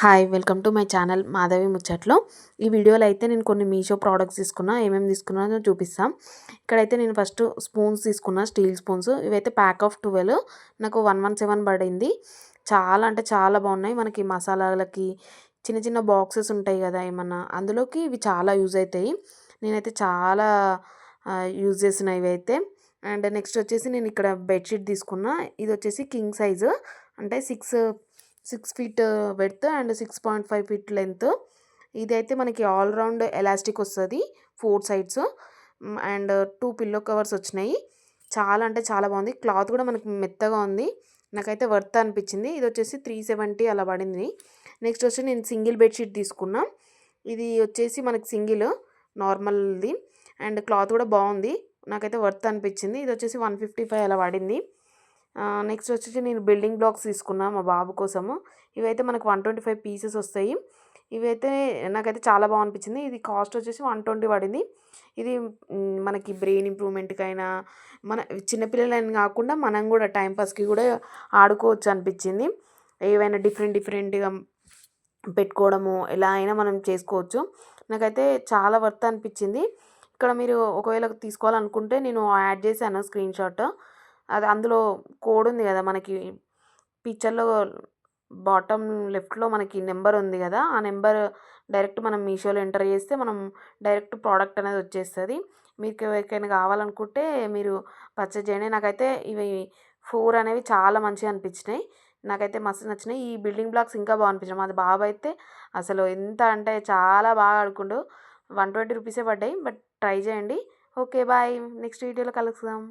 Hi welcome to my channel Madhavi ముచ్చట్లు. ఈ వీడియోలో అయితే నేను కొన్ని మీషో ప్రోడక్ట్స్ తీసుకున్నా, ఏమేమి తీసుకున్నానో చూపిస్తాం. ఇక్కడైతే నేను ఫస్ట్ స్పూన్స్ తీసుకున్నా, స్టీల్ స్పూన్స్. ఇవైతే ప్యాక్ ఆఫ్ 12 నాకు 117 పడింది. చాలా అంటే చాలా బాగున్నాయి. మనకి మసాలాలకి చిన్న చిన్న బాక్సెస్ ఉంటాయి కదా ఏమన్నా, అందులోకి ఇవి చాలా యూజ్ అవుతాయి. నేనైతే చాలా యూజ్ చేసిన ఇవైతే. అండ్ నెక్స్ట్ వచ్చేసి నేను ఇక్కడ బెడ్షీట్ తీసుకున్నా. ఇది వచ్చేసి కింగ్ సైజు, అంటే 6 feet width and 6.5 feet length. ఇదైతే మనకి ఆల్ రౌండ్ ఎలాస్టిక్ వస్తుంది 4 సైడ్స్. అండ్ 2 పిల్లో కవర్స్ వచ్చినాయి. చాలా అంటే చాలా బాగుంది. క్లాత్ కూడా మనకి మెత్తగా ఉంది. నాకైతే వర్త్ అనిపించింది. ఇది వచ్చేసి 370 అలా పడింది. నెక్స్ట్ వచ్చి నేను సింగిల్ బెడ్షీట్ తీసుకున్నా. ఇది వచ్చేసి మనకి సింగిల్ నార్మల్ది అండ్ క్లాత్ కూడా బాగుంది. నాకైతే వర్త్ అనిపించింది. ఇది వచ్చేసి 155 అలా పడింది. నెక్స్ట్ వచ్చేసి నేను బిల్డింగ్ బ్లాక్స్ తీసుకున్నా మా బాబు కోసము. ఇవైతే మనకు 125 పీసెస్ వస్తాయి. ఇవైతే నాకైతే చాలా బాగా అనిపించింది. ఇది కాస్ట్ వచ్చేసి 120 పడింది. ఇది మనకి బ్రెయిన్ ఇంప్రూవ్మెంట్కైనా, మన చిన్నపిల్లలని కాకుండా మనం కూడా టైంపాస్కి కూడా ఆడుకోవచ్చు అనిపించింది. ఏవైనా డిఫరెంట్గా పెట్టుకోవడము ఎలా అయినా మనం చేసుకోవచ్చు. నాకైతే చాలా వర్త్ అనిపించింది. ఇక్కడ మీరు ఒకవేళ తీసుకోవాలనుకుంటే నేను యాడ్ చేశాను స్క్రీన్ షాట్. అది అందులో కోడ్ ఉంది కదా మనకి పిక్చర్లో బాటమ్ లెఫ్ట్లో మనకి నెంబర్ ఉంది కదా, ఆ నెంబర్ డైరెక్ట్ మనం మీషోలో ఎంటర్ చేస్తే మనం డైరెక్ట్ ప్రోడక్ట్ అనేది వచ్చేస్తుంది. మీకు ఎవరికైనా కావాలనుకుంటే మీరు పర్చేజ్ చేయండి. నాకైతే ఇవి 4 అనేవి చాలా మంచిగా అనిపించినాయి. నాకైతే మస్తు నచ్చినాయి. ఈ బిల్డింగ్ బ్లాక్స్ ఇంకా బాగా అనిపించాయి. మాది బాబు అయితే అసలు ఎంత అంటే చాలా బాగా ఆడుకుండు. 120 రూపీసే పడ్డాయి. బట్ ట్రై చేయండి. Okay bye. నెక్స్ట్ వీడియోలో కలుద్దాం.